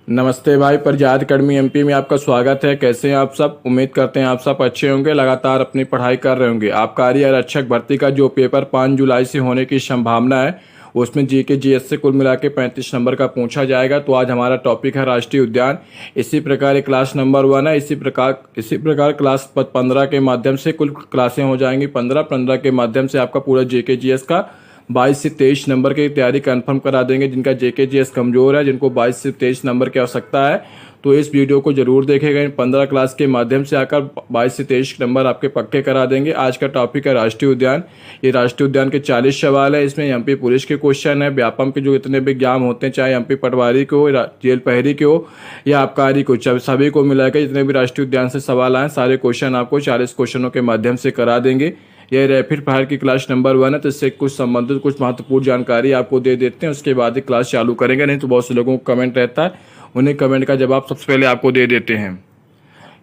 नमस्ते भाई, प्रजात academy MP में आपका स्वागत है। कैसे हैं आप सब? उम्मीद करते हैं आप सब अच्छे होंगे, लगातार अपनी पढ़ाई कर रहे होंगे। आबकारी आरक्षक भर्ती का जो पेपर 5 जुलाई से होने की संभावना है, उसमें जीके जीएस से कुल मिला के 35 नंबर का पूछा जाएगा। तो आज हमारा टॉपिक है राष्ट्रीय उद्यान। इसी प्रकार ये क्लास नंबर 1 है। इसी प्रकार क्लास 15 के माध्यम से कुल क्लासें हो जाएंगी। 15 के माध्यम से आपका पूरा जीके जीएस का 22 से 23 नंबर की तैयारी कंफर्म करा देंगे। जिनका जेकेजीएस कमजोर है, जिनको 22 से 23 नंबर की आवश्यकता है, तो इस वीडियो को जरूर देखेगा। इन 15 क्लास के माध्यम से आकर 22 से 23 नंबर आपके पक्के करा देंगे। आज का टॉपिक है राष्ट्रीय उद्यान। ये राष्ट्रीय उद्यान के 40 सवाल है। इसमें एमपी पुलिस के क्वेश्चन है, व्यापम के जो इतने भी एग्जाम होते हैं, चाहे एमपी पटवारी के हो, जेल पहरी के हो या आबकारी को, चाहे सभी को मिलाकर जितने भी राष्ट्रीय उद्यान से सवाल आए, सारे क्वेश्चन आपको 40 क्वेश्चनों के माध्यम से करा देंगे। यह रैपिड फायर की क्लास नंबर 1 है, तो इससे कुछ संबंधित कुछ महत्वपूर्ण जानकारी आपको दे देते हैं। उसके बाद ही क्लास चालू करेंगे। नहीं तो बहुत से लोगों को कमेंट रहता है, उन्हें कमेंट का जवाब सबसे पहले आपको दे देते हैं।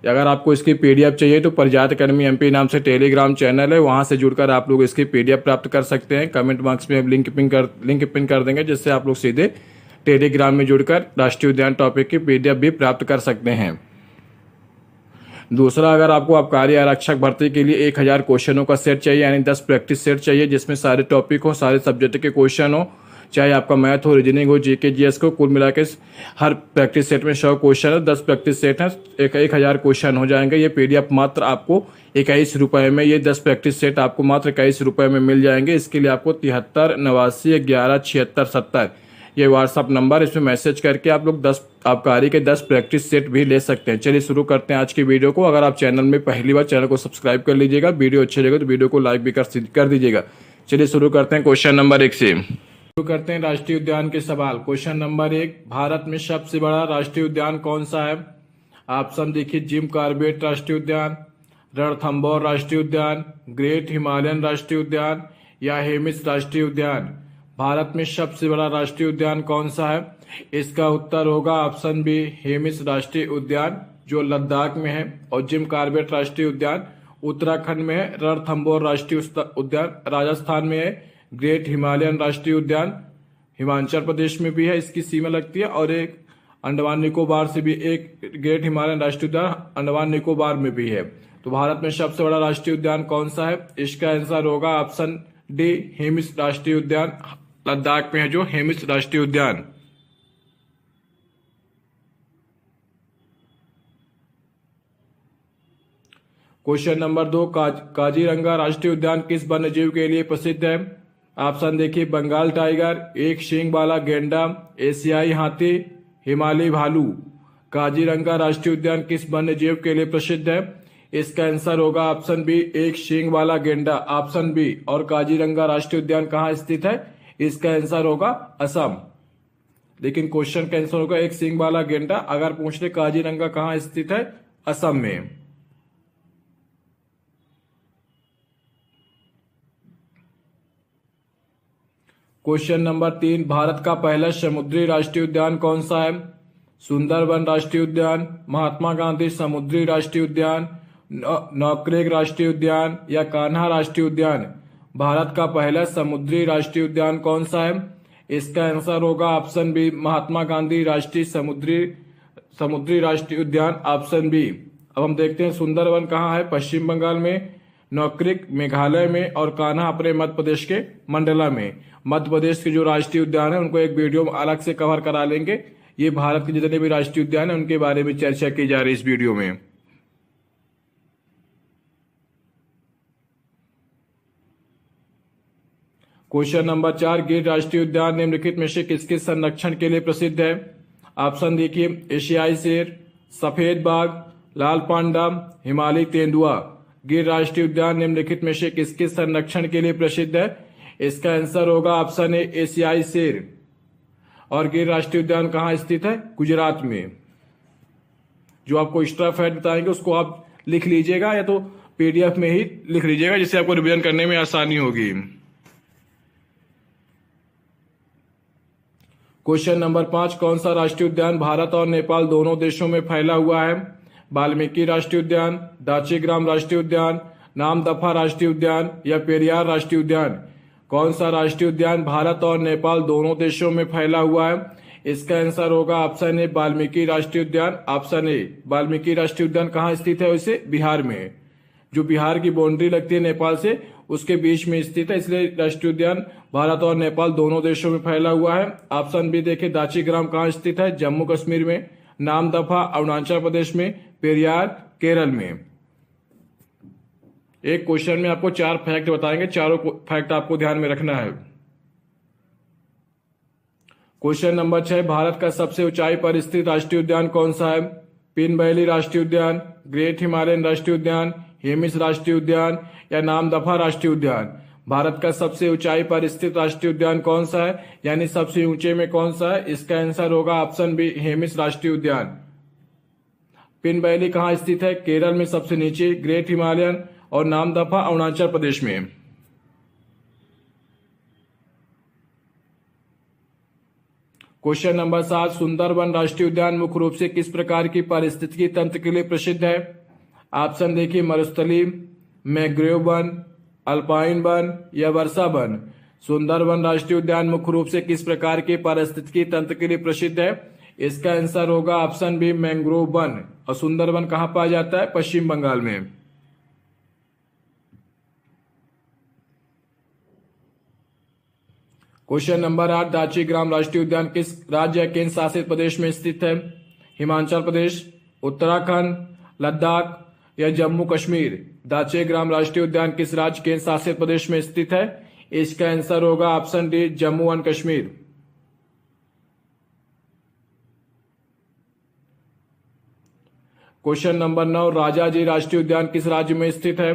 अगर आपको इसकी पीडीएफ चाहिए तो प्रजात अकेडमी एमपी नाम से टेलीग्राम चैनल है, वहां से जुड़कर आप लोग इसकी पीडीएफ प्राप्त कर सकते हैं। कमेंट बॉक्स में लिंक पिन कर देंगे, जिससे आप लोग सीधे टेलीग्राम में जुड़कर राष्ट्रीय उद्यान टॉपिक की पीडीएफ भी प्राप्त कर सकते हैं। दूसरा, अगर आपको आबकारी आरक्षक भर्ती के लिए 1000 क्वेश्चनों का सेट चाहिए, यानी 10 प्रैक्टिस सेट चाहिए, जिसमें सारे टॉपिक हो, सारे सब्जेक्ट के क्वेश्चन हो, चाहे आपका मैथ हो, रीजनिंग हो, जीके जीएस को, कुल मिला के हर प्रैक्टिस सेट में 100 क्वेश्चन है। 10 प्रैक्टिस सेट है, 1000 क्वेश्चन हो जाएंगे। ये पीडीएफ मात्र आपको 21 रुपये में, ये 10 प्रैक्टिस सेट आपको मात्र 21 रुपये में मिल जाएंगे। इसके लिए आपको 73 89 11 76 70 ये व्हाट्सअप नंबर, इसमें मैसेज करके आप लोग 10 आबकारी के 10 प्रैक्टिस सेट भी ले सकते हैं। चलिए शुरू करते हैं आज की वीडियो को। अगर आप चैनल में पहली बार, चैनल को सब्सक्राइब कर लीजिएगा। वीडियो अच्छी लगे तो वीडियो को लाइक भी कर दीजिएगा। चलिए शुरू करते हैं क्वेश्चन नंबर 1 से। शुरू करते हैं राष्ट्रीय उद्यान के सवाल। क्वेश्चन नंबर 1, भारत में सबसे बड़ा राष्ट्रीय उद्यान कौन सा है? ऑप्शन देखिए, जिम कॉर्बेट राष्ट्रीय उद्यान, रणथंभौर राष्ट्रीय उद्यान, ग्रेट हिमालयन राष्ट्रीय उद्यान या हेमिस राष्ट्रीय उद्यान। भारत में सबसे बड़ा राष्ट्रीय उद्यान कौन सा है? इसका उत्तर होगा ऑप्शन बी, हेमिस राष्ट्रीय उद्यान, जो लद्दाख में है। और जिम कॉर्बेट राष्ट्रीय उद्यान उत्तराखंड में है। रणथंभौर राष्ट्रीय उद्यान राजस्थान में है। ग्रेट हिमालयन राष्ट्रीय उद्यान हिमाचल प्रदेश में भी है, इसकी सीमा लगती है। और एक अंडमान निकोबार से भी एक ग्रेट हिमालयन राष्ट्रीय उद्यान अंडमान निकोबार में भी है। तो भारत में सबसे बड़ा राष्ट्रीय उद्यान कौन सा है? इसका आंसर होगा ऑप्शन डी, हेमिस राष्ट्रीय उद्यान, लद्दाख में है जो हेमिस राष्ट्रीय उद्यान। क्वेश्चन नंबर 2, काजीरंगा राष्ट्रीय उद्यान किस वन्य जीव के लिए प्रसिद्ध है? ऑप्शन देखिए, बंगाल टाइगर, एक सींग वाला गेंडा, एशियाई हाथी, हिमालयी भालू। काजीरंगा राष्ट्रीय उद्यान किस वन्य जीव के लिए प्रसिद्ध है? इसका आंसर होगा ऑप्शन बी, एक सींग वाला गेंडा, ऑप्शन बी। और काजीरंगा राष्ट्रीय उद्यान कहाँ स्थित है? इसका आंसर होगा असम। लेकिन क्वेश्चन का आंसर होगा एक सींग वाला गेंडा। अगर पूछ ले काजीरंगा कहाँ स्थित है? असम में। क्वेश्चन नंबर 3, भारत का पहला समुद्री राष्ट्रीय उद्यान कौन सा है? सुंदरबन राष्ट्रीय उद्यान, महात्मा गांधी समुद्री राष्ट्रीय उद्यान, नौक्रेक राष्ट्रीय उद्यान या कान्हा राष्ट्रीय उद्यान। भारत का पहला समुद्री राष्ट्रीय उद्यान कौन सा है? इसका आंसर होगा ऑप्शन बी, महात्मा गांधी राष्ट्रीय समुद्री राष्ट्रीय उद्यान, ऑप्शन बी। अब हम देखते हैं सुंदरबन कहाँ है। पश्चिम बंगाल में, नौक्रेक मेघालय में और कान्हा अपने मध्य प्रदेश के मंडला में। मध्य प्रदेश के जो राष्ट्रीय उद्यान है उनको एक वीडियो में अलग से कवर करा लेंगे। ये भारत के जितने भी राष्ट्रीय उद्यान है उनके बारे में चर्चा की जा रही है इस वीडियो में। क्वेश्चन नंबर 4, गिर राष्ट्रीय उद्यान निम्नलिखित में से किसके संरक्षण के लिए प्रसिद्ध है? ऑप्शन देखिए, एशियाई शेर, सफेद बाघ, लाल पांडा, हिमालयी तेंदुआ। गिर राष्ट्रीय उद्यान निम्नलिखित में से किसके संरक्षण के लिए प्रसिद्ध है? इसका आंसर होगा ऑप्शन ए, एशियाई शेर। और गिर राष्ट्रीय उद्यान कहाँ स्थित है? गुजरात में। जो आपको एक्स्ट्रा फैक्ट बताएंगे उसको आप लिख लीजिएगा, या तो पीडीएफ में ही लिख लीजिएगा, जिससे आपको रिवीजन करने में आसानी होगी। क्वेश्चन नंबर 5, कौन सा राष्ट्रीय उद्यान भारत और नेपाल दोनों देशों में फैला हुआ है? वाल्मीकि राष्ट्रीय उद्यान, दाचीग्राम राष्ट्रीय उद्यान, नामदफा राष्ट्रीय उद्यान या पेरियार राष्ट्रीय उद्यान। कौन सा राष्ट्रीय उद्यान भारत और नेपाल दोनों देशों में फैला हुआ है? इसका आंसर होगा ऑप्शन ए वाल्मीकि राष्ट्रीय उद्यान। ऑप्शन ए वाल्मीकि राष्ट्रीय उद्यान कहाँ स्थित है? वैसे बिहार में है। जो बिहार की बाउंड्री लगती है नेपाल से, उसके बीच में स्थित है, इसलिए राष्ट्रीय उद्यान भारत और नेपाल दोनों देशों में फैला हुआ है। ऑप्शन बी देखिए दाचीग्राम कहाँ स्थित है? जम्मू कश्मीर में। नामदफा अरुणाचल प्रदेश में। पेरियार केरल में। एक क्वेश्चन में आपको 4 फैक्ट बताएंगे, चारों फैक्ट आपको ध्यान में रखना है। क्वेश्चन नंबर 6, भारत का सबसे ऊंचाई पर स्थित राष्ट्रीय उद्यान कौन सा है? पिन वैली राष्ट्रीय उद्यान, ग्रेट हिमालयन राष्ट्रीय उद्यान, हेमिस राष्ट्रीय उद्यान या नामदफा राष्ट्रीय उद्यान। भारत का सबसे ऊंचाई पर स्थित राष्ट्रीय उद्यान कौन सा है, यानी सबसे ऊंचे में कौन सा है? इसका आंसर होगा ऑप्शन बी हेमिस राष्ट्रीय उद्यान। पिन वैली कहाँ स्थित है? केरल में सबसे नीचे। ग्रेट हिमालयन और नामदफा अरुणाचल प्रदेश में। क्वेश्चन नंबर 7, सुंदरबन राष्ट्रीय उद्यान मुख्य रूप से किस प्रकार की पारिस्थितिकी तंत्र के लिए प्रसिद्ध है? ऑप्शन देखिए मरुस्थली, मैंग्रोव वन, अल्पाइन वन या वर्षा वन। सुंदरबन राष्ट्रीय उद्यान मुख्य रूप से किस प्रकार के पारिस्थितिकी तंत्र के लिए प्रसिद्ध है? इसका आंसर होगा ऑप्शन बी मैंग्रोव वन। और सुंदरबन कहां पाया जाता है? पश्चिम बंगाल में। क्वेश्चन नंबर 8, दाचीग्राम राष्ट्रीय उद्यान किस राज्य या केंद्र शासित प्रदेश में स्थित है? हिमाचल प्रदेश, उत्तराखंड, लद्दाख या जम्मू कश्मीर। दाचीग्राम राष्ट्रीय उद्यान किस राज्य केंद्र शासित प्रदेश में स्थित है? इसका आंसर होगा option D Jammu and Kashmir. Question number 9, Rajaji राष्ट्रीय उद्यान किस राज्य में स्थित है?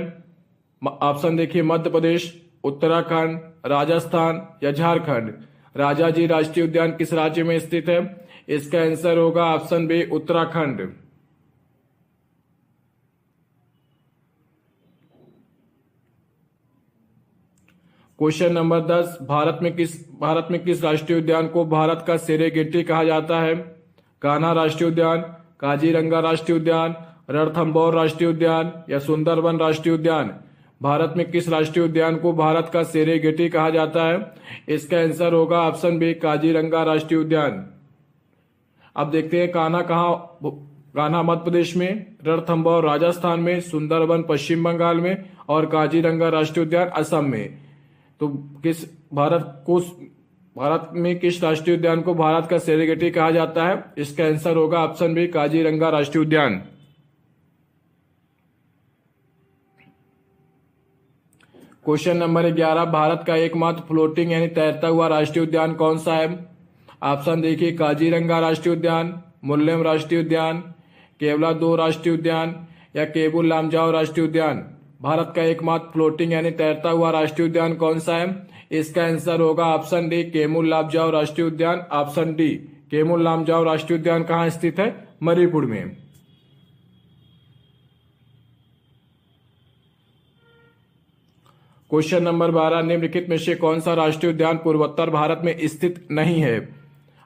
ऑप्शन देखिए मध्य प्रदेश, उत्तराखंड, राजस्थान या झारखंड। राजाजी राष्ट्रीय उद्यान किस राज्य में स्थित है? इसका आंसर होगा option B Uttarakhand. Question number 10, भारत में किस राष्ट्रीय उद्यान को भारत का सेरेगेटी कहा जाता है? कान्हा राष्ट्रीय उद्यान, काजीरंगा राष्ट्रीय उद्यान, रणथंभौर राष्ट्रीय उद्यान या सुंदरबन राष्ट्रीय उद्यान। भारत में किस राष्ट्रीय उद्यान को भारत का सेरेगेटी कहा जाता है? इसका आंसर होगा ऑप्शन बी काजीरंगा राष्ट्रीय उद्यान। अब देखते हैं कान्हा मध्य प्रदेश में, रणथंभौर राजस्थान में, सुंदरबन पश्चिम बंगाल में और काजीरंगा राष्ट्रीय उद्यान असम में। तो भारत में किस राष्ट्रीय उद्यान को भारत का सेरेगेटी कहा जाता है? इसका आंसर होगा ऑप्शन बी काजीरंगा राष्ट्रीय उद्यान। क्वेश्चन नंबर 11, भारत का एकमात्र फ्लोटिंग यानी तैरता हुआ राष्ट्रीय उद्यान कौन सा है? ऑप्शन देखिए काजीरंगा राष्ट्रीय उद्यान, मुल्लेम राष्ट्रीय उद्यान, केवला 2 राष्ट्रीय उद्यान या केबुल लामजाओ राष्ट्रीय उद्यान। भारत का एकमात्र फ्लोटिंग यानी तैरता हुआ राष्ट्रीय उद्यान कौन सा है? इसका आंसर होगा ऑप्शन डी केमुल लामजाओ राष्ट्रीय उद्यान। ऑप्शन डी केमुल लामजाओ राष्ट्रीय उद्यान कहाँ स्थित है? मणिपुर में। क्वेश्चन नंबर 12, निम्नलिखित में से कौन सा राष्ट्रीय उद्यान पूर्वोत्तर भारत में स्थित नहीं है?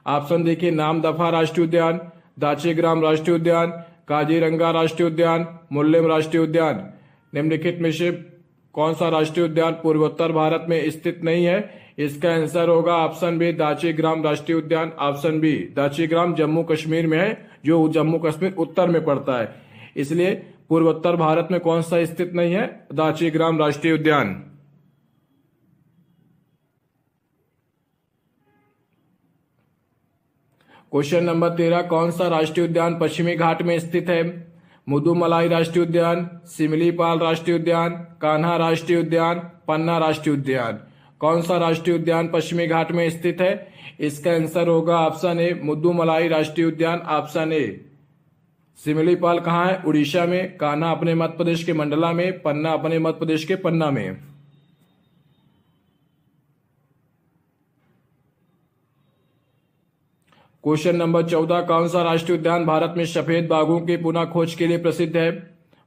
ऑप्शन देखिए नामदफा राष्ट्रीय उद्यान, दाचीग्राम राष्ट्रीय उद्यान, काजीरंगा राष्ट्रीय उद्यान, मुल्लेम राष्ट्रीय उद्यान। निम्नलिखित में से कौन सा राष्ट्रीय उद्यान पूर्वोत्तर भारत में स्थित नहीं है? इसका आंसर होगा ऑप्शन बी दाचीग्राम राष्ट्रीय उद्यान। ऑप्शन बी दाचीग्राम जम्मू कश्मीर में है, जो जम्मू कश्मीर उत्तर में पड़ता है, इसलिए पूर्वोत्तर भारत में कौन सा स्थित नहीं है? दाचीग्राम राष्ट्रीय उद्यान। क्वेश्चन नंबर 13, कौन सा राष्ट्रीय उद्यान पश्चिमी घाट में स्थित है? मुदुमलाई राष्ट्रीय उद्यान, सिमलीपाल राष्ट्रीय उद्यान, कान्हा राष्ट्रीय उद्यान, पन्ना राष्ट्रीय उद्यान। कौन सा राष्ट्रीय उद्यान पश्चिमी घाट में स्थित है? इसका आंसर होगा ऑप्शन ए मुदुमलाई राष्ट्रीय उद्यान। ऑप्शन ए। सिमलीपाल कहाँ है? उड़ीसा में। कान्हा अपने मध्य प्रदेश के मंडला में, पन्ना अपने मध्य प्रदेश के पन्ना में। क्वेश्चन नंबर 14, कौन सा राष्ट्रीय उद्यान भारत में सफेद बाघों की पुनः खोज के लिए प्रसिद्ध है?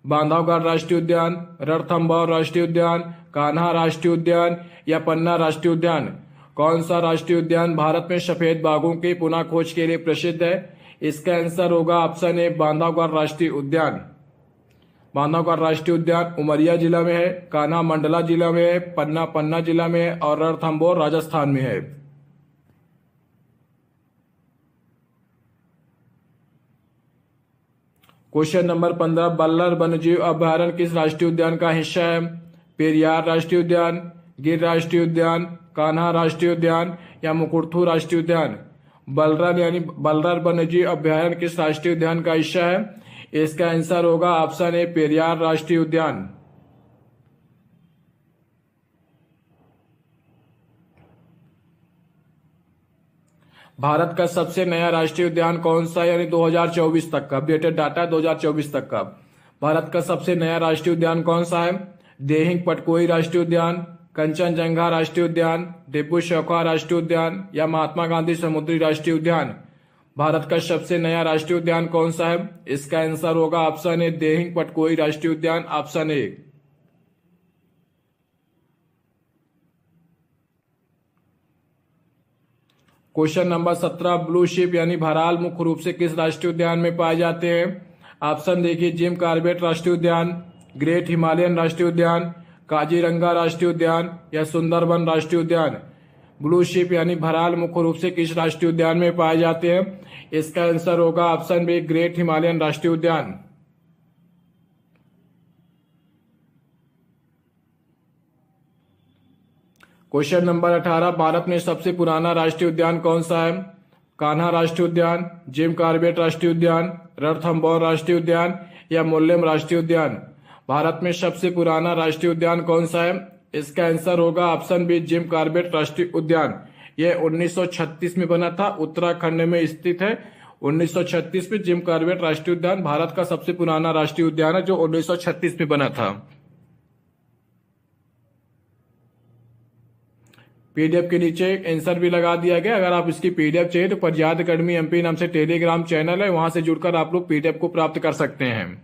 बांधवगढ़ राष्ट्रीय उद्यान, रणथंभौर राष्ट्रीय उद्यान, कान्हा राष्ट्रीय उद्यान या पन्ना राष्ट्रीय उद्यान। कौन सा राष्ट्रीय उद्यान भारत में सफेद बाघों की पुनः खोज के लिए प्रसिद्ध है? इसका आंसर होगा ऑप्शन ए बांधवगढ़ राष्ट्रीय उद्यान। बांधवगढ़ राष्ट्रीय उद्यान उमरिया जिला में है, कान्हा मंडला जिला में है, पन्ना जिला में है और रणथंभौर राजस्थान में है। क्वेश्चन नंबर 15, बल्लर वन्यजीव अभयारण्य किस राष्ट्रीय उद्यान का हिस्सा है? पेरियार राष्ट्रीय उद्यान, गिर राष्ट्रीय उद्यान, कान्हा राष्ट्रीय उद्यान या मुकुरथू राष्ट्रीय उद्यान? बल्लर वन्यजीव अभयारण्य किस राष्ट्रीय उद्यान का हिस्सा है? इसका आंसर होगा ऑप्शन ए, पेरियार राष्ट्रीय उद्यान। भारत का सबसे नया राष्ट्रीय उद्यान कौन सा है? यानी 2024 तक का अपडेटेड डाटा, 2024 तक का भारत का सबसे नया राष्ट्रीय उद्यान कौन सा है? देहिंग पटकोई राष्ट्रीय उद्यान, कंचनजंगा राष्ट्रीय उद्यान, डिब्रू सैखोवा राष्ट्रीय उद्यान या महात्मा गांधी समुद्री राष्ट्रीय उद्यान? भारत का सबसे नया राष्ट्रीय उद्यान कौन सा है? इसका आंसर होगा ऑप्शन ए, देहिंग पटकोई राष्ट्रीय उद्यान, ऑप्शन ए। क्वेश्चन नंबर 17, ब्लू शिप यानी भराल मुख्य रूप से किस राष्ट्रीय उद्यान में पाए जाते हैं? ऑप्शन देखिए, जिम कॉर्बेट राष्ट्रीय उद्यान, ग्रेट हिमालयन राष्ट्रीय उद्यान, काजीरंगा राष्ट्रीय उद्यान या सुंदरबन राष्ट्रीय उद्यान? ब्लू शिप यानी भराल मुख्य रूप से किस राष्ट्रीय उद्यान में पाए जाते हैं? इसका आंसर होगा ऑप्शन बी, ग्रेट हिमालयन राष्ट्रीय उद्यान। क्वेश्चन नंबर 18, भारत में सबसे पुराना राष्ट्रीय उद्यान कौन सा है? कान्हा राष्ट्रीय उद्यान, जिम कॉर्बेट राष्ट्रीय उद्यान, रणथंभौर राष्ट्रीय उद्यान या मोल्लेम राष्ट्रीय उद्यान? भारत में सबसे पुराना राष्ट्रीय उद्यान कौन सा है? इसका आंसर होगा ऑप्शन बी, जिम कॉर्बेट राष्ट्रीय उद्यान। यह 1936 में बना था, उत्तराखंड में स्थित है। 1936 में जिम कॉर्बेट राष्ट्रीय उद्यान भारत का सबसे पुराना राष्ट्रीय उद्यान है, जो 1936 में बना था। पीडीएफ के नीचे एक आंसर भी लगा दिया गया। अगर आप इसकी पीडीएफ चाहिए तो प्रज्ञात अकेडमी एमपी नाम से टेलीग्राम चैनल है, वहां से जुड़कर आप लोग पीडीएफ को प्राप्त कर सकते हैं।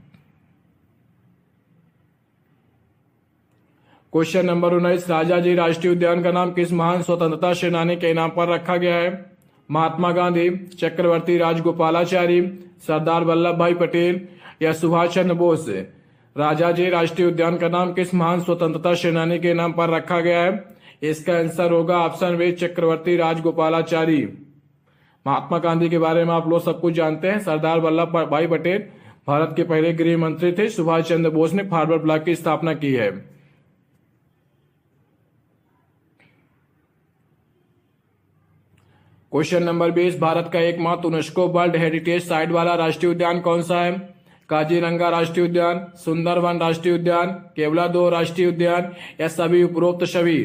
क्वेश्चन नंबर 19, राजाजी राष्ट्रीय उद्यान का नाम किस महान स्वतंत्रता सेनानी के नाम पर रखा गया है? महात्मा गांधी, चक्रवर्ती राजगोपालाचारी, सरदार वल्लभ भाई पटेल या सुभाष चंद्र बोस? राजाजी राष्ट्रीय उद्यान का नाम किस महान स्वतंत्रता सेनानी के नाम पर रखा गया है? इसका आंसर होगा ऑप्शन बी, चक्रवर्ती राजगोपालाचारी। महात्मा गांधी के बारे में आप लोग सब कुछ जानते हैं। सरदार वल्लभ भाई पटेल भारत के पहले गृह मंत्री थे। सुभाष चंद्र बोस ने फॉरवर्ड ब्लॉक की स्थापना की है। क्वेश्चन नंबर 20, भारत का एकमात्र यूनेस्को वर्ल्ड हेरिटेज साइट वाला राष्ट्रीय उद्यान कौन सा है? काजीरंगा राष्ट्रीय उद्यान, सुंदरवन राष्ट्रीय उद्यान, केवलादेव राष्ट्रीय उद्यान या सभी उपरोक्त सभी?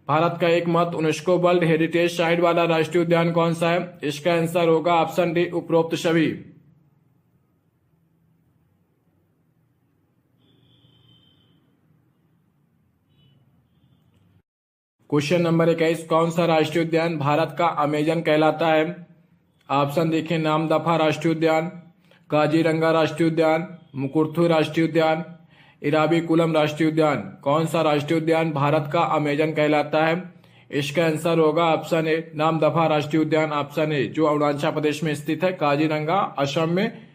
भारत का एकमात्र यूनेस्को वर्ल्ड हेरिटेज साइट वाला राष्ट्रीय उद्यान कौन सा है? इसका आंसर होगा ऑप्शन डी, उपरोक्त सभी। क्वेश्चन नंबर 21, कौन सा राष्ट्रीय उद्यान भारत का अमेजन कहलाता है? ऑप्शन देखिए, नामदफा राष्ट्रीय उद्यान, काजीरंगा राष्ट्रीय उद्यान, मुकुरथू राष्ट्रीय उद्यान, इराविकुलम राष्ट्रीय उद्यान? कौन सा राष्ट्रीय उद्यान भारत का अमेजन कहलाता है? इसका आंसर होगा ऑप्शन ए, नामदफा राष्ट्रीय उद्यान, ऑप्शन ए, जो अरुणाचल प्रदेश में स्थित है, काजीरंगा असम में।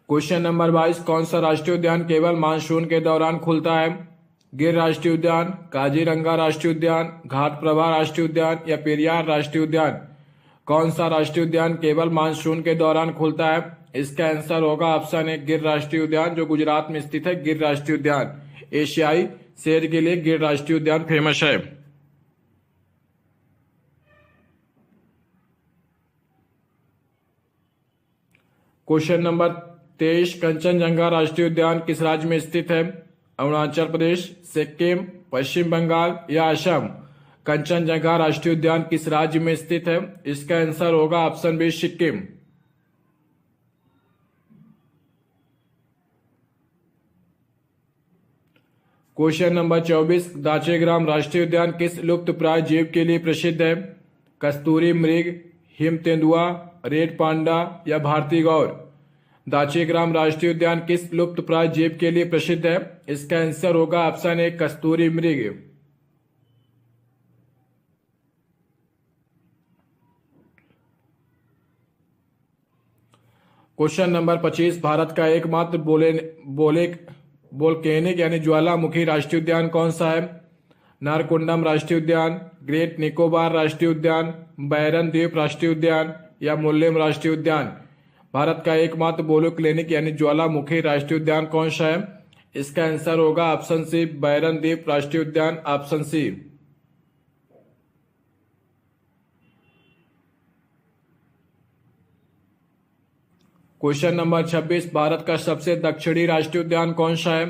क्वेश्चन नंबर 22, कौन सा राष्ट्रीय उद्यान केवल मानसून के दौरान खुलता है? गिर राष्ट्रीय उद्यान, काजीरंगा राष्ट्रीय उद्यान, घाटप्रभा राष्ट्रीय उद्यान या पेरियार राष्ट्रीय उद्यान? कौन सा राष्ट्रीय उद्यान केवल मानसून के दौरान खुलता है? इसका आंसर होगा ऑप्शन ए, गिर राष्ट्रीय उद्यान, जो गुजरात में स्थित है, गिर राष्ट्रीय उद्यान। एशियाई शेर के लिए गिर राष्ट्रीय उद्यान फेमस है। क्वेश्चन नंबर 23, कंचनजंगा राष्ट्रीय उद्यान किस राज्य में स्थित है? अरुणाचल प्रदेश, सिक्किम, पश्चिम बंगाल या असम? कंचनजंगा राष्ट्रीय उद्यान किस राज्य में स्थित है? इसका आंसर होगा option B, Sikkim. Question number 24, Dachigam राष्ट्रीय उद्यान किस लुप्तप्राय जीव के लिए प्रसिद्ध है? कस्तूरी मृग, हिम तेंदुआ, रेड पांडा या भारतीय गौर? दाचेग्राम राष्ट्रीय उद्यान किस लुप्तप्राय जीव के लिए प्रसिद्ध है? इसका आंसर होगा ऑप्शन ए, कस्तूरी मृग। क्वेश्चन नंबर 25, भारत का एकमात्र वोल्केनिक यानी ज्वालामुखी राष्ट्रीय उद्यान कौन सा है? नारकोंडम राष्ट्रीय उद्यान, ग्रेट निकोबार राष्ट्रीय उद्यान, बैरन द्वीप राष्ट्रीय उद्यान या मुल्लेम राष्ट्रीय उद्यान। भारत का एकमात्र वोल्केनिक यानी ज्वालामुखी राष्ट्रीय उद्यान कौन सा है? इसका आंसर होगा ऑप्शन सी, बैरन द्वीप राष्ट्रीय उद्यान, ऑप्शन सी। क्वेश्चन नंबर 26, भारत का सबसे दक्षिणी राष्ट्रीय उद्यान कौन सा है?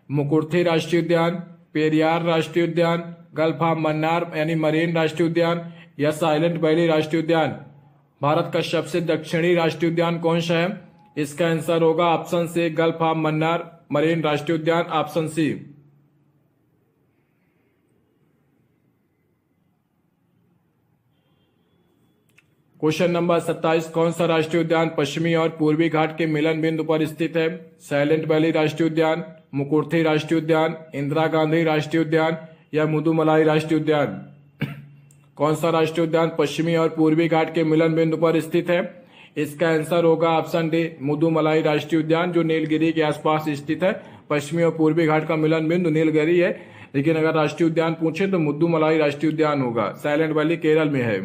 मुकुर्थी राष्ट्रीय उद्यान, पेरियार राष्ट्रीय उद्यान, गल्फ ऑफ मन्नार यानी मरीन राष्ट्रीय उद्यान या साइलेंट वैली राष्ट्रीय उद्यान। भारत का सबसे दक्षिणी राष्ट्रीय उद्यान कौन सा है? इसका आंसर होगा option C, gulf of Mannar marine राष्ट्रीय उद्यान, ऑप्शन सी। क्वेश्चन नंबर 27, कौन सा राष्ट्रीय उद्यान पश्चिमी और पूर्वी घाट के मिलन बिंदु पर स्थित है? साइलेंट वैली राष्ट्रीय उद्यान, मुकुर्थी राष्ट्रीय उद्यान, इंदिरा गांधी राष्ट्रीय उद्यान या मुदुमलाई राष्ट्रीय उद्यान। कौन सा राष्ट्रीय उद्यान पश्चिमी और पूर्वी घाट के मिलन बिंदु पर स्थित है? इसका आंसर होगा ऑप्शन डी, मुदुमलाई राष्ट्रीय उद्यान, जो नीलगिरी के आसपास स्थित है। पश्चिमी और पूर्वी घाट का मिलन बिंदु नीलगिरी है, लेकिन अगर राष्ट्रीय उद्यान पूछे तो मुदुमलाई राष्ट्रीय उद्यान होगा। साइलेंट वैली केरल में है।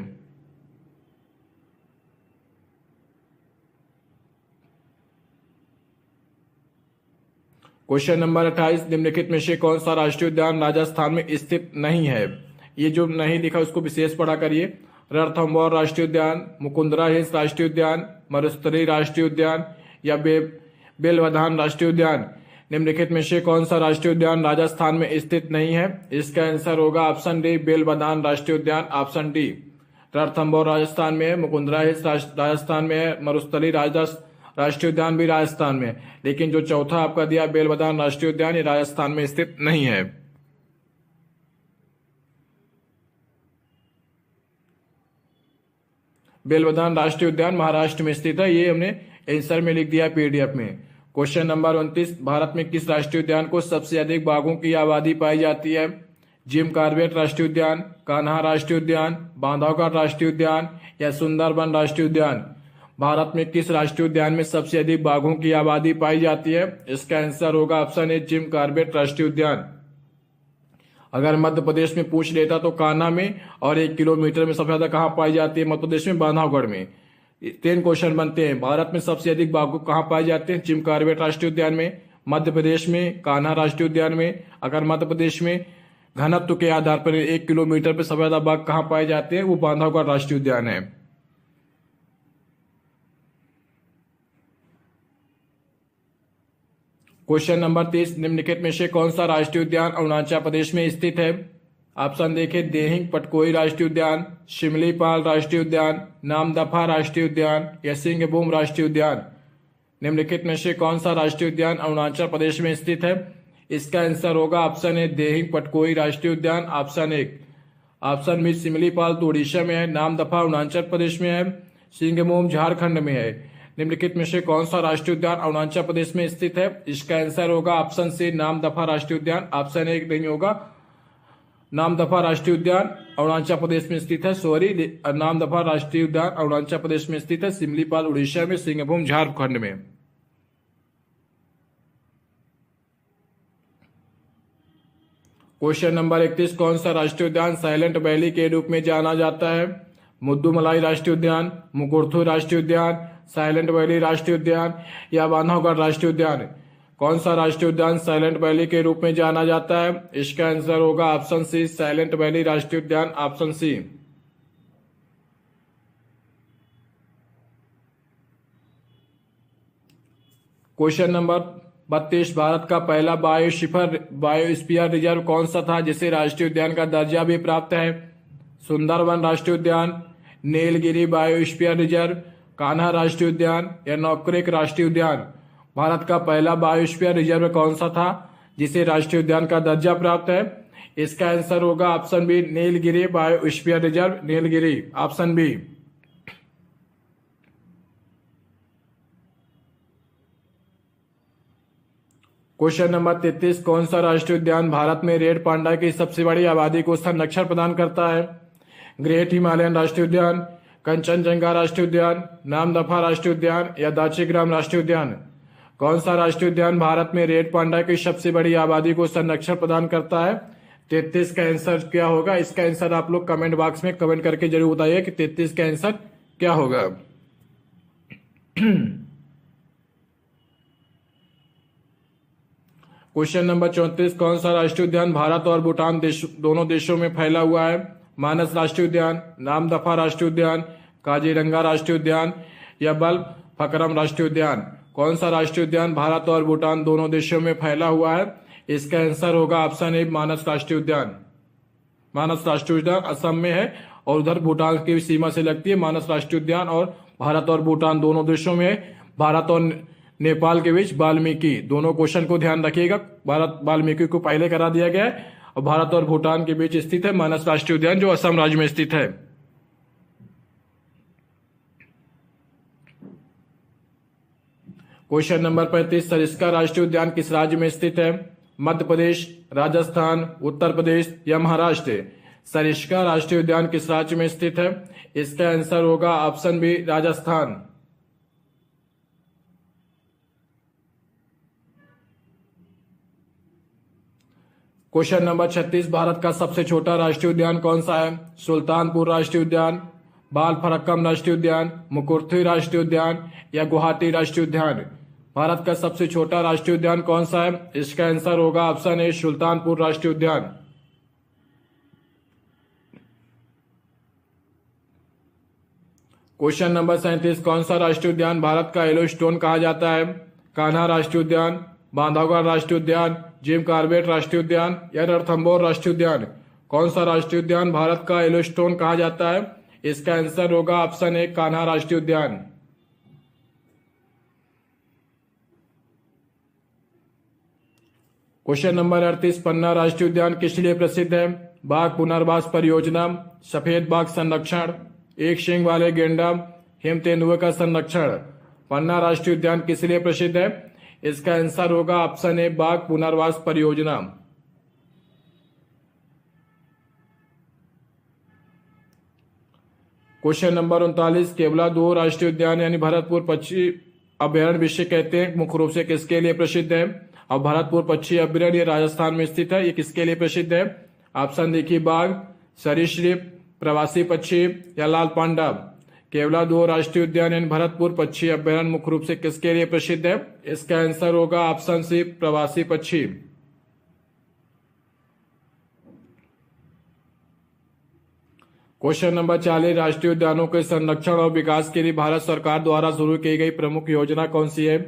क्वेश्चन नंबर 28, निम्नलिखित में से कौन सा राष्ट्रीय उद्यान राजस्थान में स्थित नहीं है? ये जो नहीं लिखा उसको विशेष पढ़ा करिए। रणथंभौर राष्ट्रीय उद्यान, मुकुंदरा हिल्स राष्ट्रीय उद्यान, मरुस्थली राष्ट्रीय उद्यान या बेलवधान राष्ट्रीय उद्यान। निम्नलिखित में से कौन सा राष्ट्रीय उद्यान राजस्थान में स्थित नहीं है? इसका आंसर होगा ऑप्शन डी, बेलवधान राष्ट्रीय उद्यान, ऑप्शन डी। रणथंभौर राजस्थान में है, मुकुंदरा हिल्स राजस्थान में है, मरुस्थली राष्ट्रीय उद्यान भी राजस्थान में, लेकिन जो चौथा आपका दिया बेलवधान राष्ट्रीय उद्यान, ये राजस्थान में स्थित नहीं है। बेलवधान राष्ट्रीय उद्यान महाराष्ट्र में स्थित है, ये हमने आंसर में लिख दिया पीडीएफ में। क्वेश्चन नंबर 29, भारत में किस राष्ट्रीय उद्यान को सबसे अधिक बाघों की आबादी पाई जाती है? जिम कॉर्बेट राष्ट्रीय उद्यान, कान्हा राष्ट्रीय उद्यान, बांधवगढ़ राष्ट्रीय उद्यान या सुंदरबन राष्ट्रीय उद्यान। भारत में किस राष्ट्रीय उद्यान में सबसे अधिक बाघों की आबादी पाई जाती है? इसका आंसर होगा ऑप्शन ए, जिम कॉर्बेट राष्ट्रीय उद्यान। अगर मध्य प्रदेश में पूछ लेता तो कान्हा में, और 1 किलोमीटर में सबसे ज्यादा कहां पाई जाती है? मध्य प्रदेश में बांधवगढ़ में। 3 क्वेश्चन बनते हैं। भारत में सबसे अधिक बाघ कहां पाए जाते हैं? जिम कॉर्बेट राष्ट्रीय उद्यान में, मध्य प्रदेश में कान्हा राष्ट्रीय उद्यान में। अगर मध्य प्रदेश में घनत्व के आधार पर 1 किलोमीटर पर सबसे ज्यादा बाघ कहां पाए जाते हैं? वो बांधवगढ़ राष्ट्रीय उद्यान है। क्वेश्चन नंबर 30, निम्नलिखित में से कौन सा राष्ट्रीय उद्यान अरुणाचल प्रदेश में स्थित है? ऑप्शन देखिए, देहिंग पटकोई राष्ट्रीय उद्यान, शिमलीपाल राष्ट्रीय उद्यान, नामदफा राष्ट्रीय उद्यान या सिंहभूम राष्ट्रीय उद्यान। निम्नलिखित में से कौन सा राष्ट्रीय उद्यान अरुणाचल प्रदेश में स्थित है? इसका आंसर होगा ऑप्शन ए, देहिंग पटकोई राष्ट्रीय उद्यान, option A. Option B, Simlipal तो उड़ीसा में है, नामदफा अरुणाचल प्रदेश में है, सिंहभूम झारखंड में है। निम्नलिखित में से कौन सा राष्ट्रीय उद्यान अरुणाचल प्रदेश में स्थित है? इसका आंसर होगा ऑप्शन सी, नामदफा राष्ट्रीय उद्यान, ऑप्शन ए नहीं होगा। नामदफा राष्ट्रीय उद्यान अरुणाचल प्रदेश में स्थित है, सॉरी, नामदफा राष्ट्रीय उद्यान अरुणाचल प्रदेश में स्थित है, शिमलीपाल उड़ीसा में, सिंहभूम झारखंड में। क्वेश्चन नंबर 31, कौन सा राष्ट्रीय उद्यान साइलेंट वैली के रूप में जाना जाता है? मुद्दुमलाई राष्ट्रीय उद्यान, मुकुर्थू राष्ट्रीय उद्यान, साइलेंट वैली राष्ट्रीय उद्यान या बांधवगढ़ राष्ट्रीय उद्यान। कौन सा राष्ट्रीय उद्यान साइलेंट वैली के रूप में जाना जाता है? इसका आंसर होगा ऑप्शन सी, साइलेंट वैली राष्ट्रीय उद्यान, ऑप्शन सी। क्वेश्चन नंबर 32, भारत का पहला बायोस्फीयर रिजर्व कौन सा था जिसे राष्ट्रीय उद्यान का दर्जा भी प्राप्त है? सुंदरबन राष्ट्रीय उद्यान, नीलगिरी बायोस्फीयर रिजर्व, कान्हा राष्ट्रीय उद्यान या नौक्रेक राष्ट्रीय उद्यान। भारत का पहला बायोस्फीयर रिजर्व कौन सा था जिसे राष्ट्रीय उद्यान का दर्जा प्राप्त है? इसका आंसर होगा option B, Nilgiri biosphere reserve, Nilgiri, option B. Question number 33, कौन सा राष्ट्रीय उद्यान भारत में रेड पांडा की सबसे बड़ी आबादी को संरक्षण प्रदान करता है? ग्रेट हिमालयन राष्ट्रीय उद्यान, कंचनजंगा राष्ट्रीय उद्यान, नामदफा राष्ट्रीय उद्यान या दाचीग्राम राष्ट्रीय उद्यान। कौन सा राष्ट्रीय उद्यान भारत में रेड पांडा की सबसे बड़ी आबादी को संरक्षण प्रदान करता है? 33 का आंसर क्या होगा? इसका आंसर आप लोग कमेंट बॉक्स में कमेंट करके जरूर बताइए कि 33 का आंसर क्या होगा। क्वेश्चन नंबर 34, कौन सा राष्ट्रीय उद्यान भारत और भूटान दोनों देशों में फैला हुआ है? मानस राष्ट्रीय उद्यान, नामदफा राष्ट्रीय उद्यान, काजीरंगा राष्ट्रीय उद्यान या बलफकरम राष्ट्रीय उद्यान? कौन सा राष्ट्रीय उद्यान भारत और भूटान दोनों देशों में फैला हुआ है? इसका आंसर होगा ऑप्शन ए, मानस राष्ट्रीय उद्यान। मानस राष्ट्रीय उद्यान असम में है और उधर भूटान की सीमा से लगती है मानस राष्ट्रीय उद्यान, और भारत और भूटान दोनों देशों में है। भारत और नेपाल के बीच वाल्मीकि, दोनों क्वेश्चन को ध्यान रखिएगा, भारत वाल्मीकि को पहले करा दिया गया है और भारत और भूटान के बीच स्थित है मानस राष्ट्रीय उद्यान जो असम राज्य में स्थित है। क्वेश्चन नंबर 35, सरिस्का राष्ट्रीय उद्यान किस राज्य में स्थित है? मध्य प्रदेश, राजस्थान, उत्तर प्रदेश या महाराष्ट्र? सरिस्का राष्ट्रीय उद्यान किस राज्य में स्थित है? इसका आंसर होगा option B, Rajasthan. Question number 36, Bharat का सबसे छोटा राष्ट्रीय उद्यान कौन सा है? सुल्तानपुर राष्ट्रीय उद्यान, बालफरक्कम राष्ट्रीय उद्यान, मुकुर्थी राष्ट्रीय उद्यान या गुवाहाटी राष्ट्रीय उद्यान? भारत का सबसे छोटा राष्ट्रीय उद्यान कौन सा है? इसका आंसर होगा ऑप्शन ए, सुल्तानपुर राष्ट्रीय उद्यान। क्वेश्चन नंबर 37, कौन सा राष्ट्रीय उद्यान भारत का येलोस्टोन कहा जाता है? कान्हा राष्ट्रीय उद्यान, बांधवगढ़ राष्ट्रीय उद्यान, जिम कॉर्बेट राष्ट्रीय उद्यान या रणथंभौर राष्ट्रीय उद्यान? कौन सा राष्ट्रीय उद्यान भारत का येलोस्टोन कहा जाता है? इसका आंसर होगा ऑप्शन ए, कान्हा राष्ट्रीय उद्यान। क्वेश्चन नंबर 38, पन्ना राष्ट्रीय उद्यान किस लिए प्रसिद्ध है? बाघ पुनर्वास परियोजना, सफेद बाघ संरक्षण, एक सींग वाले गेंडा, हिम तेंदुए का संरक्षण? पन्ना राष्ट्रीय उद्यान किस लिए प्रसिद्ध है? इसका आंसर होगा ऑप्शन ए, बाघ पुनर्वास परियोजना। क्वेश्चन नंबर 39, केवला दो राष्ट्रीय उद्यान यानी भरतपुर पक्षी अभ्यारण्य विश्व कहते हैं मुख्य रूप से किसके लिए प्रसिद्ध है? और भरतपुर पक्षी अभ्यारण्य ये राजस्थान में स्थित है, ये किसके लिए प्रसिद्ध है? ऑप्शन देखिए, बाघ, सरीसृप, प्रवासी पक्षी या लाल पांडा? केवला दो राष्ट्रीय उद्यान यानी भरतपुर पक्षी अभ्यारण्य मुख्य रूप से किसके लिए प्रसिद्ध है? इसका आंसर होगा ऑप्शन सी, प्रवासी पक्षी। क्वेश्चन नंबर 40, राष्ट्रीय उद्यानों के संरक्षण और विकास के लिए भारत सरकार द्वारा शुरू की गई प्रमुख योजना कौन सी है?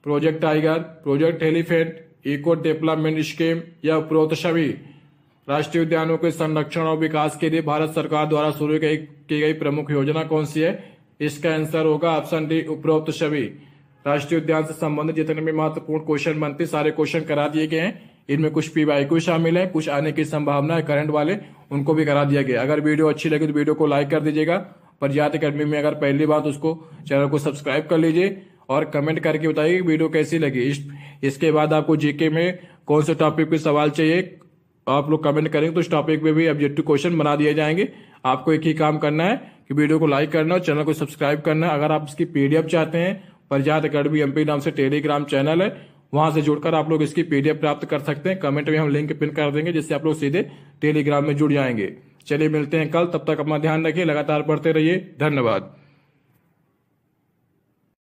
Project tiger, project elephant, eco development scheme या उपरोक्त सभी? राष्ट्रीय उद्यानों के संरक्षण और विकास के लिए भारत सरकार द्वारा शुरू की गई प्रमुख योजना कौन सी है? इसका आंसर होगा ऑप्शन डी, उपरोक्त सभी। राष्ट्रीय उद्यान से संबंधित जितने भी महत्वपूर्ण क्वेश्चन बनते सारे क्वेश्चन करा दिए गए हैं। इनमें कुछ PYQ शामिल है, कुछ आने की संभावना है करंट वाले, उनको भी करा दिया गया। अगर वीडियो अच्छी लगी तो वीडियो को लाइक कर दीजिएगा। प्रज्ञात अकेडमी में अगर पहली बार तो उसको चैनल को सब्सक्राइब कर लीजिए और कमेंट करके बताइए वीडियो कैसी लगी। इसके बाद आपको जीके में कौन से टॉपिक पे सवाल चाहिए आप लोग कमेंट करेंगे तो उस टॉपिक पे भी ऑब्जेक्टिव क्वेश्चन बना दिए जाएंगे। आपको एक ही काम करना है कि वीडियो को लाइक करना और चैनल को सब्सक्राइब करना है। अगर आप इसकी PDF चाहते हैं, प्रज्ञात अकेडमी MP नाम से टेलीग्राम चैनल है, वहां से जुड़कर आप लोग इसकी PDF प्राप्त कर सकते हैं। कमेंट में हम लिंक पिन कर देंगे जिससे आप लोग सीधे टेलीग्राम में जुड़ जाएंगे। चलिए मिलते हैं कल, तब तक अपना ध्यान रखिए, लगातार पढ़ते रहिए। धन्यवाद।